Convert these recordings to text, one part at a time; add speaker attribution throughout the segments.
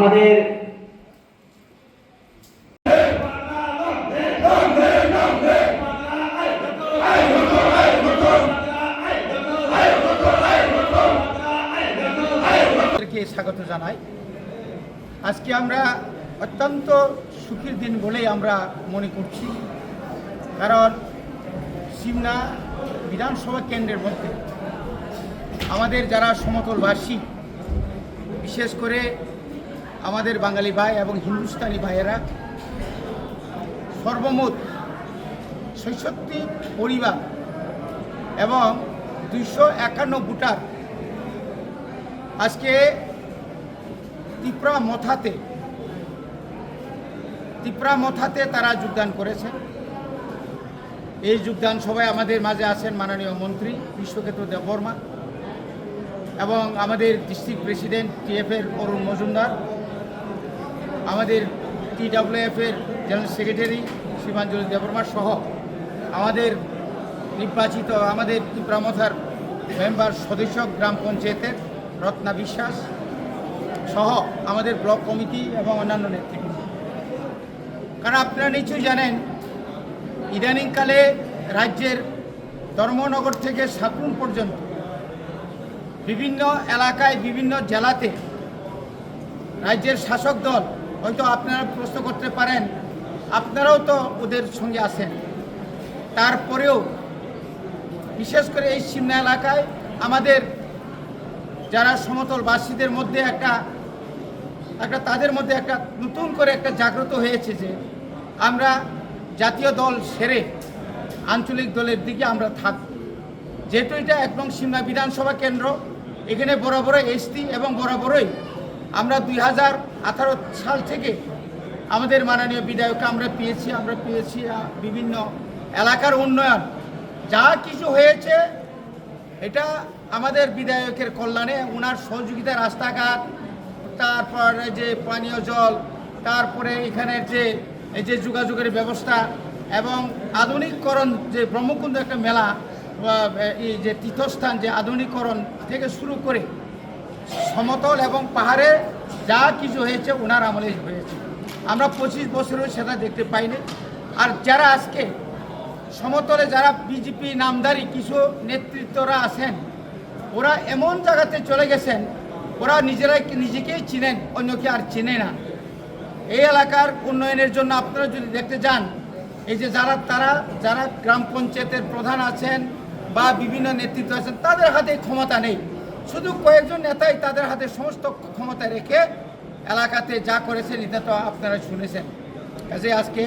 Speaker 1: আমাদের
Speaker 2: স্বাগত জানাই। আজকে আমরা অত্যন্ত সুখের দিন বলেই আমরা মনে করছি, কারণ সিমনা বিধানসভা কেন্দ্রের মধ্যে আমাদের যারা সমতলবাসী, বিশেষ করে আমাদের বাঙালি ভাই এবং হিন্দুস্তানি ভাইয়েরা সর্বমোট ৬৬ পরিবার এবং ২৫১ ভোটার আজকে তিপ্রা মথাতে তারা যোগদান করেছে। এই যোগদান সভায় আমাদের মাঝে আছেন মাননীয় মন্ত্রী বিশ্বক্ষেত্র দেববর্মা এবং আমাদের ডিস্ট্রিক্ট প্রেসিডেন্ট টিএফের অরুণ মজুমদার, আমাদের টিডব্লিউএফের জেনারেল সেক্রেটারি শ্রীমাঞ্জলি দেববর্মা সহ আমাদের নির্বাচিত আমাদের তিপ্রামথার মেম্বার সদস্য গ্রাম পঞ্চায়েতের রত্না বিশ্বাস সহ আমাদের ব্লক কমিটি এবং অন্যান্য নেতৃবৃন্দ। কারণ আপনারা নিশ্চয়ই জানেন, ইদানিংকালে রাজ্যের ধর্মনগর থেকে সাতরুম পর্যন্ত বিভিন্ন এলাকায় বিভিন্ন জেলাতে রাজ্যের শাসক দল, হয়তো আপনারা প্রশ্ন করতে পারেন আপনারাও তো ওদের সঙ্গে আছেন, তারপরেও বিশেষ করে এই সিমনা এলাকায় আমাদের যারা সমতলবাসীদের মধ্যে একটা তাদের মধ্যে একটা নতুন করে একটা জাগ্রত হয়েছে যে আমরা জাতীয় দল সেরে আঞ্চলিক দলের দিকে আমরা থাকব। যেহেতু এটা একদম সিমনা বিধানসভা কেন্দ্র, এখানে বরাবরই এসটি এবং বরাবরই আমরা 2018 সাল থেকে আমাদের মাননীয় বিধায়ককে আমরা পেয়েছি বিভিন্ন এলাকার উন্নয়ন যা কিছু হয়েছে এটা আমাদের বিধায়কের কল্যাণে, ওনার সহযোগিতা, রাস্তাঘাট, তারপরে যে পানীয় জল, তারপরে এখানের যে যোগাযোগের ব্যবস্থা এবং আধুনিকরণ, যে ব্রহ্মকুণ্ড একটা মেলা, এই যে তীর্থস্থান, যে আধুনিকরণ থেকে শুরু করে সমতল এবং পাহাড়ে যা কিছু হয়েছে ওনার আমলে হয়েছে। আমরা 25 বছরেও সেটা দেখতে পাইনি। আর যারা আজকে সমতলে যারা বিজেপি নামধারী কিছু নেতৃত্বরা আছেন, ওরা এমন জায়গাতে চলে গেছেন, ওরা নিজেকেই চিনেন, অন্যকে আর চিনে না। এই এলাকার উন্নয়নের জন্য আপনারা যদি দেখতে যান, এই যে যারা গ্রাম পঞ্চায়েতের প্রধান আছেন বা বিভিন্ন নেতৃত্ব আছেন, তাদের হাতে ক্ষমতা নেই, শুধু কয়েকজন নেতাই তাদের হাতে সমস্ত ক্ষমতা রেখে এলাকাতে যা করেছেন এটা তো আপনারা শুনেছেন। কাজে আজকে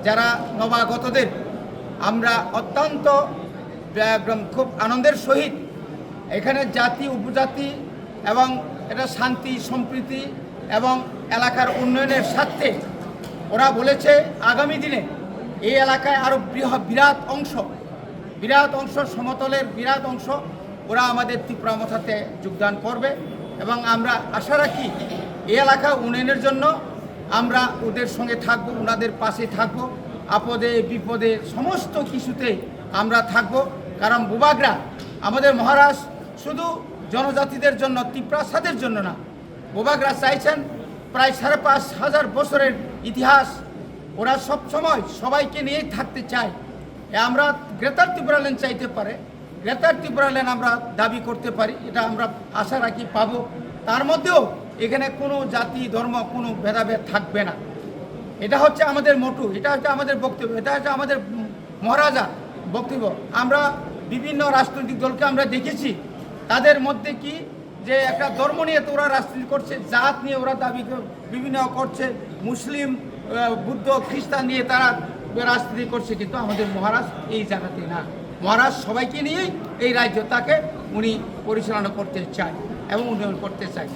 Speaker 2: যারা নবাগতদের আমরা অত্যন্ত খুব আনন্দের সহিত এখানে জাতি উপজাতি এবং এটা শান্তি সম্প্রীতি এবং এলাকার উন্নয়নের স্বার্থে ওরা বলেছে আগামী দিনে এই এলাকায় আরও বিরাট অংশ সমতলের বিরাট অংশ ওরা আমাদের তিপ্রামথাতে যোগদান করবে এবং আমরা আশা রাখি এই এলাকা উন্নয়নের জন্য আমরা ওদের সঙ্গে থাকবো, ওনাদের পাশে থাকবো, আপদে বিপদে সমস্ত কিছুতে আমরা থাকব। কারণ বুবাগরা আমাদের মহারাজ শুধু জনজাতিদের জন্য, তিপ্রাসাদের জন্য না, বুবাগরা চাইছেন প্রায় 5,500 বছরের ইতিহাস, ওরা সব সময় সবাইকে নিয়েই থাকতে চায়। আমরা গ্রেটার ত্রিপুরাল্যান্ড চাইতে পারে, গ্রেটার ত্রিপুরাল্যান্ড আমরা দাবি করতে পারি, এটা আমরা আশা রাখি পাবো। তার মধ্যেও এখানে কোনো জাতি ধর্ম কোনো ভেদাভেদ থাকবে না। এটা হচ্ছে আমাদের মোটু, এটা হচ্ছে আমাদের বক্তব্য, এটা হচ্ছে আমাদের মহারাজা বক্তব্য। আমরা বিভিন্ন রাজনৈতিক দলকে আমরা দেখেছি, তাদের মধ্যে কি যে একটা ধর্ম নিয়ে তো ওরা রাজনীতি করছে, জাত নিয়ে ওরা দাবি বিভিন্ন করছে, মুসলিম বুদ্ধ খ্রিস্টান নিয়ে তারা রাজনীতি করছে, কিন্তু আমাদের মহারাজ এই জায়গাতে না। মহারাজ সবাইকে নিয়েই এই রাজ্যটাকে উনি পরিচালনা করতে চায় এবং উন্নয়ন করতে চায়।